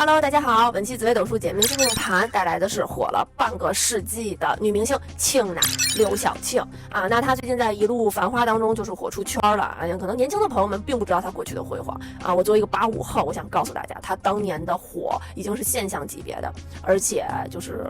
Hello， 大家好，本期紫微斗数解明星命盘带来的是火了半个世纪的女明星庆乃刘晓庆啊。那她最近在一路繁花当中就是火出圈了，可能年轻的朋友们并不知道她过去的辉煌啊。我作为一个85后，我想告诉大家，她当年的火已经是现象级别的，而且就是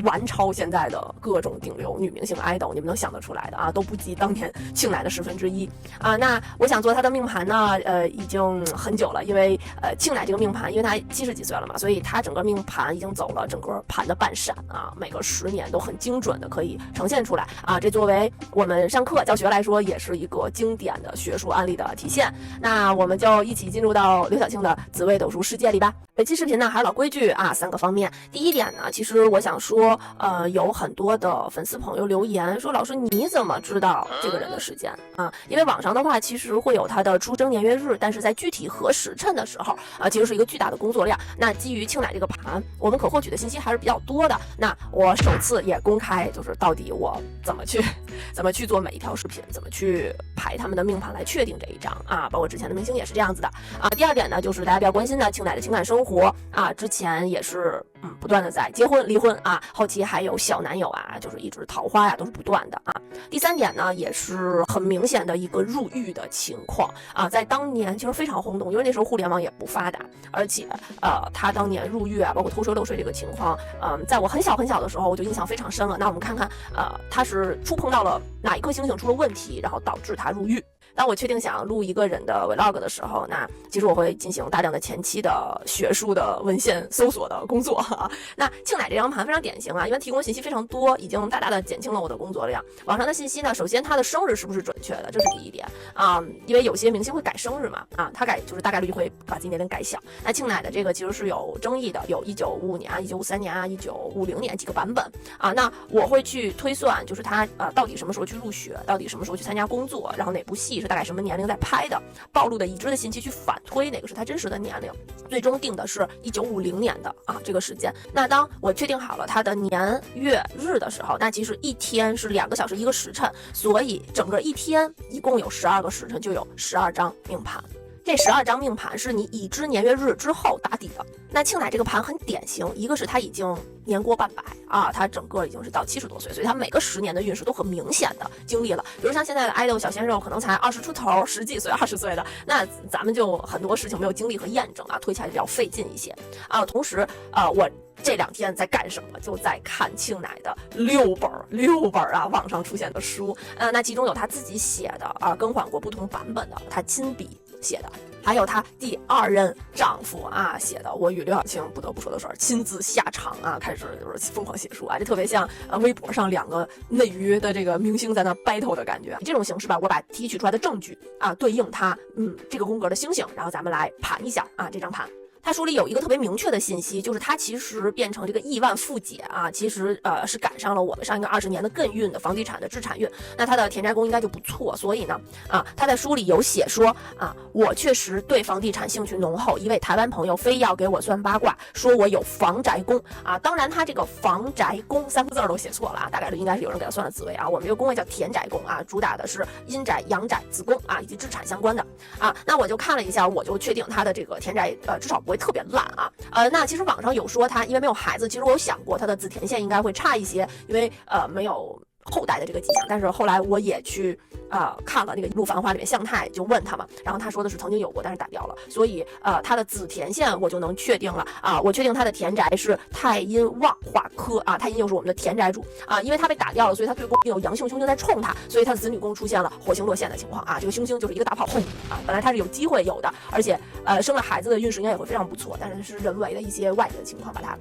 完超现在的各种顶流女明星 idol， 你们能想得出来的啊，都不及当年庆乃的1/10啊。那我想做她的命盘呢，已经很久了，因为庆乃这个命盘，因为她70几岁了嘛，所以她整个命盘已经走了整个盘的半闪啊，每个10年都很精准的可以呈现出来啊。这作为我们上课教学来说，也是一个经典的学术案例的体现。那我们就一起进入到刘晓庆的紫微斗数世界里吧。本期视频呢还是老规矩啊，3个方面。第一点呢，其实我想说，有很多的粉丝朋友留言说，老师你怎么知道这个人的时间啊？因为网上的话其实会有他的出生年月日，但是在具体合时辰的时候啊，其实是一个巨大的工作量。那基于庆乃这个盘，我们可获取的信息还是比较多的。那我首次也公开，就是到底我怎么去做每一条视频，怎么去排他们的命盘来确定这一张啊，包括之前的明星也是这样子的啊。第二点呢，就是大家比较关心的庆乃的情感生活啊，之前也是不断的在结婚离婚啊，后期还有小男友啊，就是一直桃花呀都是不断的啊。第三点呢，也是很明显的一个入狱的情况啊，在当年其实非常轰动，因为那时候互联网也不发达，而且他当年入狱啊，包括偷税漏税这个情况，在我很小的时候我就印象非常深了。那我们看看他是触碰到了哪一颗星星出了问题，然后导致他入狱。当我确定想录一个人的 vlog 的时候，那其实我会进行大量的前期的学术的文献搜索的工作啊。那庆乃这张盘非常典型啊，因为提供信息非常多，已经大大的减轻了我的工作量。网上的信息呢，首先他的生日是不是准确的，这是第一点啊，因为有些明星会改生日嘛啊，他改就是大概率会把自己年龄改小。那庆乃的这个其实是有争议的，有1955年啊、1953年啊、1950年几个版本啊。那我会去推算，就是他到底什么时候去入学，到底什么时候去参加工作，然后哪部戏是大概什么年龄在拍的，暴露的已知的信息去反推哪个是他真实的年龄，最终定的是1950年的啊这个时间。那当我确定好了他的年月日的时候，那其实一天是2个小时1个时辰，所以整个一天一共有12个时辰，就有12张命盘。这12张命盘是你已知年月日之后打底的。那庆乃这个盘很典型，一个是他已经年过半百啊，他整个已经是到70多岁，所以他每个10年的运势都很明显的经历了。比如像现在的 idol 小鲜肉可能才20出头，10几岁、20岁的，那咱们就很多事情没有经历和验证啊，推起来比较费劲一些啊。同时我这2天在干什么？就在看庆乃的6本啊，网上出现的书，那其中有他自己写的啊，更换过不同版本的，他亲笔写的，还有她第2任丈夫啊写的。我与刘晓庆不得不说的是，亲自下场啊，开始就是疯狂写书啊，这特别像微博上2个内娱的这个明星在那 battle 的感觉。这种形式吧，我把提取出来的证据啊，对应它这个宫格的星星，然后咱们来盘一下啊这张盘。他书里有一个特别明确的信息，就是他其实变成这个亿万富姐啊，其实是赶上了我们上一个20年的艮运的房地产的置产运，那他的田宅宫应该就不错。所以呢他在书里有写说啊，我确实对房地产兴趣浓厚，一位台湾朋友非要给我算八卦，说我有房宅宫啊。当然他这个房宅宫3个字都写错了啊，大概率应该是有人给他算了紫微啊。我们这个宫位叫田宅宫啊，主打的是阴宅、阳宅、子宫啊以及置产相关的啊。那我就看了一下，我就确定他的这个田宅至少不会特别烂啊。那其实网上有说他因为没有孩子，其实我有想过他的子田线应该会差一些，因为没有后代的这个迹象。但是后来我也去看了那个一路繁华里面向太，就问他嘛，然后他说的是曾经有过，但是打掉了。所以他的子田线我就能确定了啊，我确定他的田宅是太阴旺化科啊，太阴又是我们的田宅主啊，因为他被打掉了，所以他对宫有阳性凶星在冲他，所以他的子女宫出现了火星落陷的情况啊，这个凶星就是一个大炮轰啊，本来他是有机会有的，而且生了孩子的运势应该也会非常不错，但是人为的一些外界的情况把他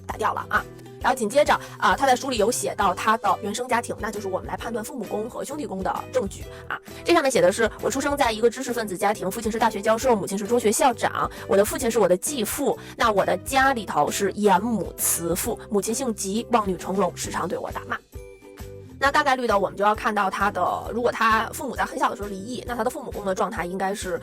打掉了啊。然后紧接着他在书里有写到他的原生家庭，那就是我们来判断父母宫和兄弟宫的证据啊。这上面写的是，我出生在一个知识分子家庭，父亲是大学教授，母亲是中学校长，我的父亲是我的继父，那我的家里头是严母慈父，母亲姓吉，望女成龙，时常对我打骂。那大概率的我们就要看到他的，如果他父母在很小的时候离异，那他的父母宫的状态应该是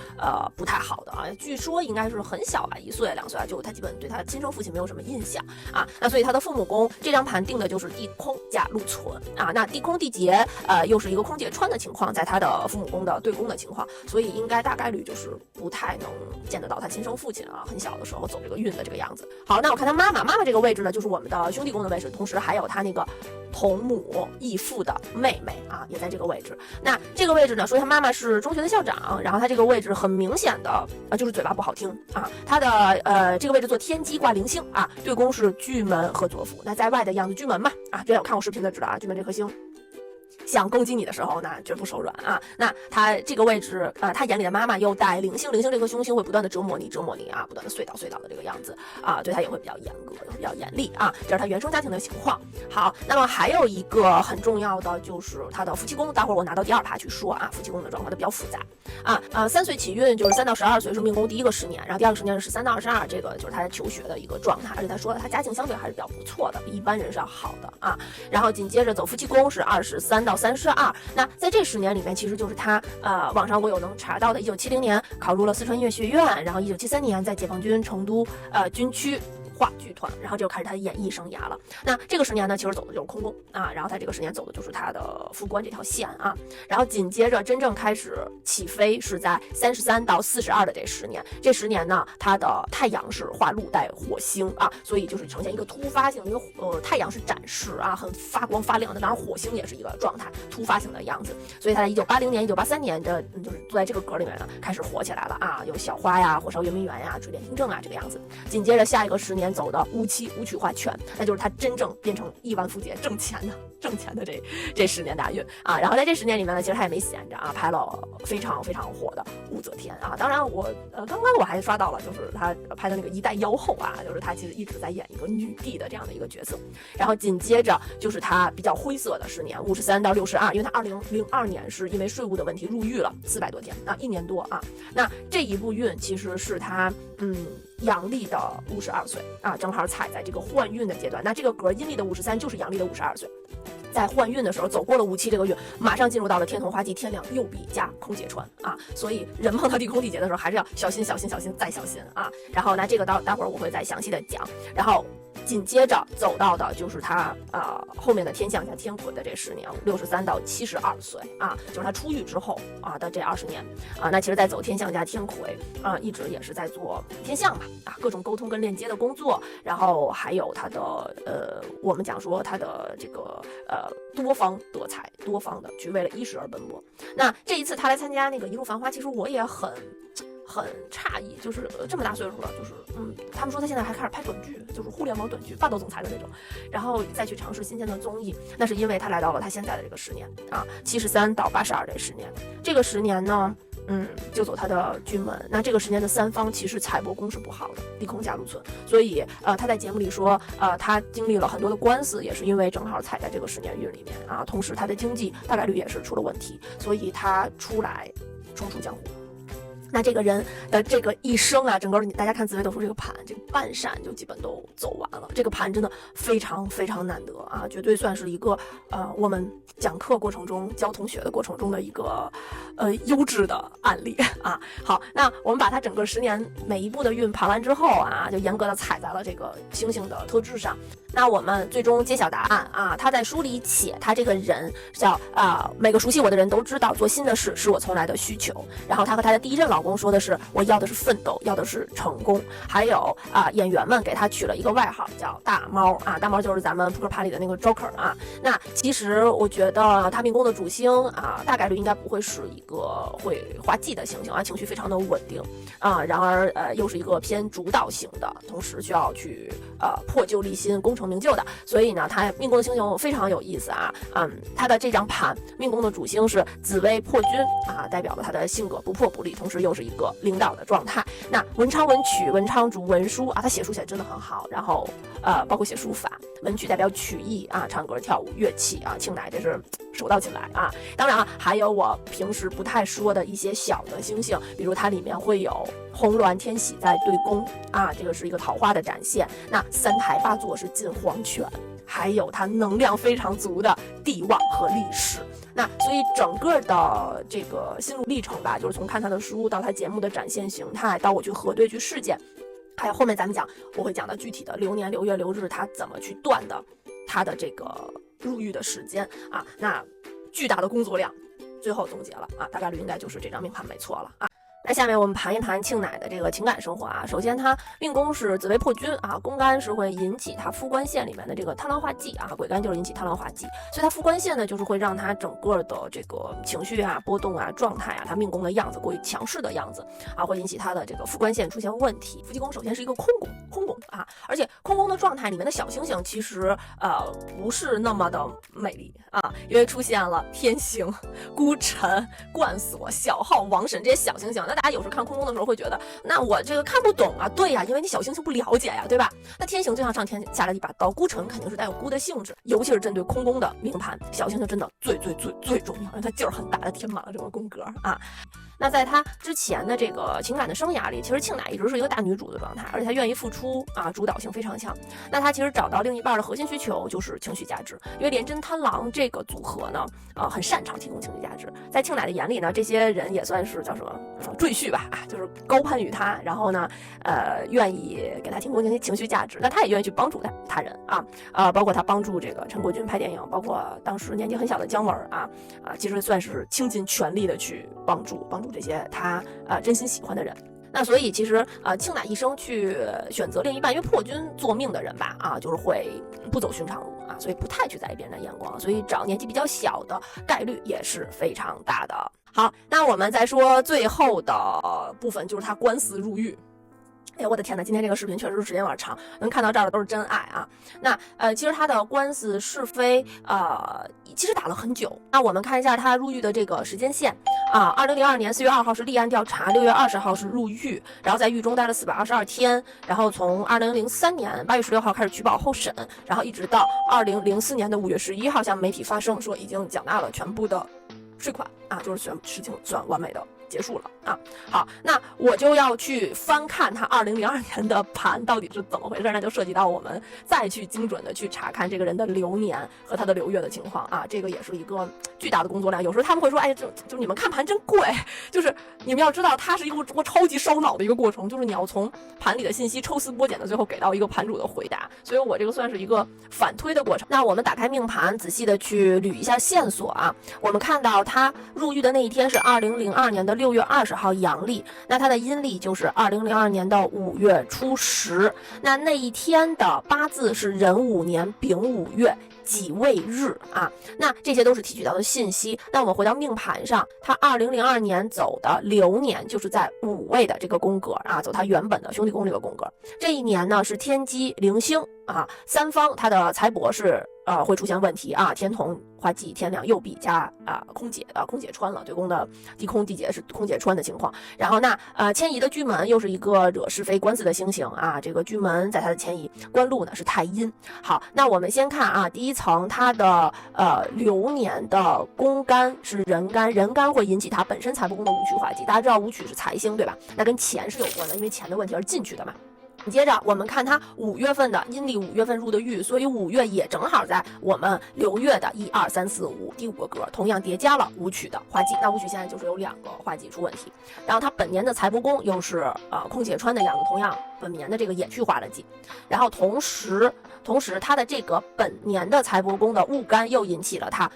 不太好的啊。据说应该是很小啊，1岁2岁啊，就他基本对他亲生父亲没有什么印象啊。那所以他的父母宫这张盘定的就是地空甲禄存啊。那地空地劫又是一个空劫穿的情况，在他的父母宫的对宫的情况，所以应该大概率就是不太能见得到他亲生父亲啊，很小的时候走这个运的这个样子。好，那我看他妈妈这个位置呢，就是我们的兄弟宫的位置，同时还有他那个同母异父的妹妹啊，也在这个位置。那这个位置呢，说他妈妈是中学的校长，然后他这个位置很明显的就是嘴巴不好听啊。他的这个位置做天机挂零星啊，对宫是巨门和左辅。那在外的样子巨门嘛啊，之前有看过视频的知道啊，巨门这颗星想攻击你的时候呢，绝不手软啊。那他这个位置，他眼里的妈妈又带零星，零星这颗凶星会不断的折磨你啊，不断的碎倒的这个样子啊，对他也会比较严格，比较严厉啊，这是他原生家庭的情况。好，那么还有一个很重要的就是他的夫妻宫，待会儿我拿到第2趴去说啊，夫妻宫的状况它比较复杂啊3岁起运就是3到12岁是命宫第一个10年，然后第2个10年是13到22，这个就是他求学的一个状态，而且他说了他家境相对还是比较不错的，比一般人是要好的啊。然后紧接着走夫妻宫是23到32，那在这10年里面，其实就是他网上我有能查到的，1970年考入了四川音乐学院，然后1973年在解放军成都军区话剧团，然后就开始他的演艺生涯了。那这个10年呢，其实走的就是空宫啊，然后在这个10年走的就是他的副官这条线啊，然后紧接着真正开始起飞是在33到42的这10年，这10年呢，他的太阳是化禄带火星啊，所以就是呈现一个突发性，因为太阳是展示啊，很发光发亮的，当然火星也是一个状态，突发性的样子，所以他在1980年、1983年的就是坐在这个格里面呢，开始火起来了啊，有小花呀、火烧圆明园呀、追点听政啊这个样子。紧接着下一个10年走的武曲化权，那就是他真正变成亿万富姐挣钱的这10年大运啊。然后在这10年里面呢，其实他也没闲着啊，拍了非常非常火的武则天啊。当然我刚刚我还刷到了，就是他拍的那个一代妖后啊，就是他其实一直在演一个女帝的这样的一个角色。然后紧接着就是他比较灰色的10年，53到62，因为他2002年是因为税务的问题入狱了400多天啊，1年多啊。那这一步运其实是他阳历的52岁啊，正好踩在这个换运的阶段。那这个格阴历的53就是阳历的52岁，在换运的时候走过了57这个运，马上进入到了天同花忌天梁右弼加空劫穿啊，所以人碰到地空地劫的时候还是要小心再小心啊。然后呢，这个待会儿我会再详细的讲。然后紧接着走到的就是他后面的天象加天魁的这10年，63到72岁啊，就是他出狱之后啊的这20年啊。那其实在走天象加天魁啊，一直也是在做天象嘛啊，各种沟通跟链接的工作，然后还有他的我们讲说他的这个多方得财，多方的去为了衣食而奔波。那这一次他来参加那个一路繁花，其实我也很诧异，就是这么大岁数了，就是他们说他现在还开始拍短剧，就是互联网短剧，霸道总裁的那种，然后再去尝试新鲜的综艺，那是因为他来到了他现在的这个10年啊，73到82这10年，这个10年呢，就走他的军门。那这个10年的3方其实财帛宫是不好的，地空加禄存，所以他在节目里说，他经历了很多的官司，也是因为正好踩在这个10年运里面啊，同时他的经济大概率也是出了问题，所以他出来重出江湖。那这个人的这个一生啊，整个大家看紫微斗数这个盘，这个半扇就基本都走完了。这个盘真的非常非常难得啊，绝对算是一个我们讲课过程中教同学的过程中的一个优质的案例啊。好，那我们把它整个10年每一步的运盘完之后啊，就严格的踩在了这个星星的特质上。那我们最终揭晓答案啊，他在书里写他这个人叫每个熟悉我的人都知道，做新的事是我从来的需求。然后他和他的第一任老公说的是，我要的是奋斗，要的是成功。还有演员们给他取了一个外号叫大猫啊，大猫就是咱们扑克牌里的那个 Joker 啊。那其实我觉得他命宫的主星啊，大概率应该不会是一个会花忌的星星啊，情绪非常的稳定啊，然而又是一个偏主导型的，同时需要去破旧立新，功成名就的。所以呢，他命宫的星星非常有意思啊。他的这张盘命宫的主星是紫微破军啊，代表了他的性格不破不立，同时又是一个领导的状态。那文昌文曲，文昌主文书啊，他写书写得真的很好，然后包括写书法，文曲代表曲艺啊，唱歌跳舞乐器啊，庆乃这是手到擒来啊。当然还有我平时不太说的一些小的星星，比如它里面会有红鸾天喜在对宫啊，这个是一个桃花的展现。那3台8座是进黄泉还有他能量非常足的帝王和历史。那所以整个的这个心路历程吧，就是从看他的书到他节目的展现形态，到我去核对去事件，还有后面咱们讲我会讲到具体的流年流月流日他怎么去断的他的这个入狱的时间啊，那巨大的工作量，最后总结了啊，大概率应该就是这张命盘没错了啊。那下面我们盘一盘庆乃的这个情感生活啊。首先他命宫是紫微破军啊，宫干是会引起他夫官线里面的这个贪狼化忌啊，鬼干就是引起贪狼化忌，所以他夫官线呢就是会让他整个的这个情绪啊波动啊状态啊，他命宫的样子过于强势的样子啊，会引起他的这个夫官线出现问题。夫妻宫首先是一个空宫啊，而且空宫的状态里面的小星星其实不是那么的美丽啊，因为出现了天刑、孤臣、冠锁、小号、王神这些小星星。那大家有时候看空宫的时候会觉得，那我这个看不懂啊，对呀，因为你小星星不了解呀，对吧？那天刑就像上天下来一把刀，孤臣肯定是带有孤的性质，尤其是针对空宫的命盘，小星星真的最重要，因为它劲儿很大，它填满了这个宫格啊。那在他之前的这个情感的生涯里，其实庆乃一直是一个大女主的状态，而且她愿意付出啊，主导性非常强。那她其实找到另一半的核心需求就是情绪价值，因为廉贞贪狼这个组合呢，很擅长提供情绪价值。在庆乃的眼里呢，这些人也算是叫什么赘婿吧，啊，就是高攀于他，然后呢，愿意给他提供情绪价值，那他也愿意去帮助他人啊，包括他帮助这个陈国军拍电影，包括当时年纪很小的姜文啊，其实算是倾尽全力的去帮助这些他真心喜欢的人。那所以其实庆乃一生去选择另一半，因为破军做命的人吧啊，就是会不走寻常路啊，所以不太去在意别人的眼光，所以找年纪比较小的概率也是非常大的。好，那我们再说最后的部分，就是他官司入狱。哎，我的天呐，今天这个视频确实是时间有点长，能看到这儿的都是真爱啊。那其实他的官司是非其实打了很久。那我们看一下他入狱的这个时间线啊，2002年4月2号是立案调查，6月20号是入狱，然后在狱中待了422天，然后从2003年8月16号开始取保候审，然后一直到2004年的5月11号向媒体发声说已经缴纳了全部的税款啊，就是事情算完美的结束了啊。好，那我就要去翻看他2002年的盘到底是怎么回事，那就涉及到我们再去精准的去查看这个人的流年和他的流月的情况啊，这个也是一个巨大的工作量。有时候他们会说，哎，就你们看盘真贵，就是你们要知道，它是一个超级烧脑的一个过程，就是你要从盘里的信息抽丝剥茧的，最后给到一个盘主的回答。所以我这个算是一个反推的过程。那我们打开命盘，仔细的去捋一下线索啊，我们看到他入狱的那一天是2002年的6月20号阳历，那他的阴历就是2002年的5月初10，那一天的八字是壬午年丙午月己未日啊，那这些都是提取到的信息。那我们回到命盘上，他2002年走的流年就是在午位的这个宫格啊，走他原本的兄弟宫这个宫格。这一年呢是天机零星啊，三方他的财帛是会出现问题啊，天同化忌天梁右弼加空姐穿了，对宫的地空地劫是空姐穿的情况。然后那迁移的居门又是一个惹是非官司的星星啊，这个居门在它的迁移，官禄呢是太阴。好，那我们先看啊，第一层它的流年的宫干是人干，人干会引起它本身财帛宫的武曲化忌，大家知道武曲是财星对吧？那跟钱是有关的，因为钱的问题而进去的嘛。接着我们看它5月份的阴历5月份入的狱，所以5月也正好在我们流月的1、2、3、4、5第5个格，同样叠加了武曲的化忌。那武曲现在就是有2个化忌出问题，然后它本年的财帛宫又是空姐穿的样子，同样本年的这个也去化了忌，然后同时它的这个本年的财帛宫的戊干又引起了它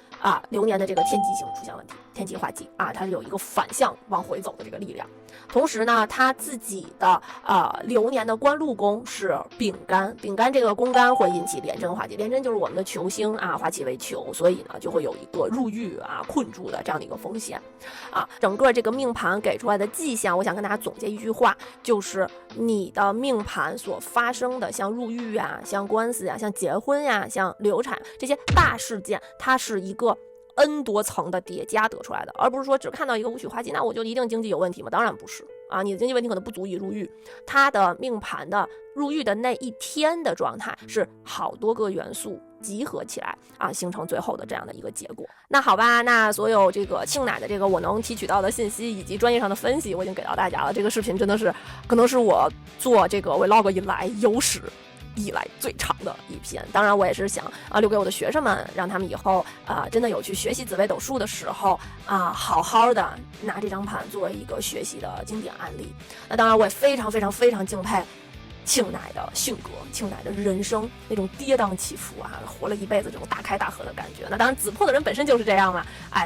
流年的这个天机星出现问题，天机化忌啊，它有一个反向往回走的这个力量。同时呢，他自己的流年的官禄宫是丙干，丙干这个宫干会引起廉贞化忌，廉贞就是我们的囚星啊，化气为囚，所以呢就会有一个入狱困住的这样的一个风险啊。整个这个命盘给出来的迹象，我想跟大家总结一句话，就是你的命盘所发生的像入狱像官司像结婚像流产这些大事件，它是一个N 多层的叠加得出来的，而不是说只看到一个武曲化忌，那我就一定经济有问题吗？当然不是啊，你的经济问题可能不足以入狱，他的命盘的入狱的那一天的状态是好多个元素集合起来形成最后的这样的一个结果。那好吧，那所有这个庆乃的这个我能提取到的信息以及专业上的分析，我已经给到大家了。这个视频真的是可能是我做这个 vlog 以来有史以来最长的一篇。当然，我也是想留给我的学生们，让他们以后真的有去学习紫微斗数的时候好好的拿这张盘作为一个学习的经典案例。那当然，我也非常非常非常敬佩庆乃的性格，庆乃的人生那种跌宕起伏活了一辈子这种大开大合的感觉。那当然，子破的人本身就是这样嘛，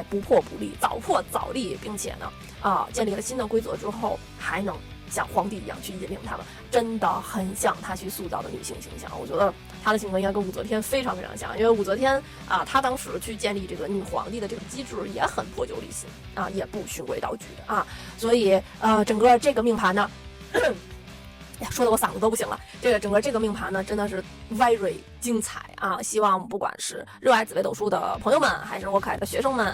不破不立，早破早立，并且呢建立了新的规则之后，还能像皇帝一样去引领他们，真的很像他去塑造的女性形象。我觉得他的性格应该跟武则天非常非常像，因为武则天他当时去建立这个女皇帝的这个机制也很破旧立新也不循规蹈矩的所以整个这个命盘呢说的我嗓子都不行了。整个这个命盘呢，真的是 very 精彩希望不管是热爱紫微斗数的朋友们，还是我可爱的学生们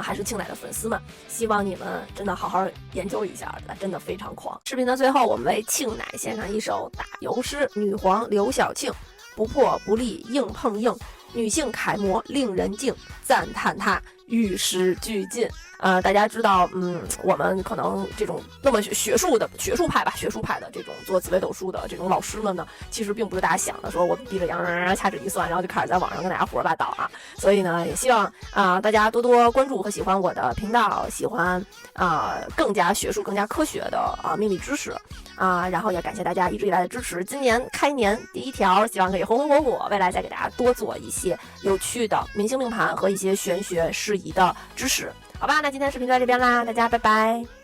还是庆乃的粉丝们，希望你们真的好好研究一下，真的非常狂。视频的最后，我们为庆乃献上一首打油诗：女皇刘晓庆，不破不立硬碰硬，女性楷模令人敬，赞叹她与时俱进。大家知道，我们可能这种那么学术派的这种做紫微斗数的这种老师们呢，其实并不是大家想的，说我闭着眼掐指一算，然后就开始在网上跟大家胡说八道所以呢，也希望大家多多关注和喜欢我的频道，喜欢更加学术、更加科学的命理知识然后也感谢大家一直以来的支持。今年开年第一条，希望可以红红火火，未来再给大家多做一些有趣的明星命盘和一些玄学适宜的知识。好吧，那今天视频就到这边啦，大家拜拜。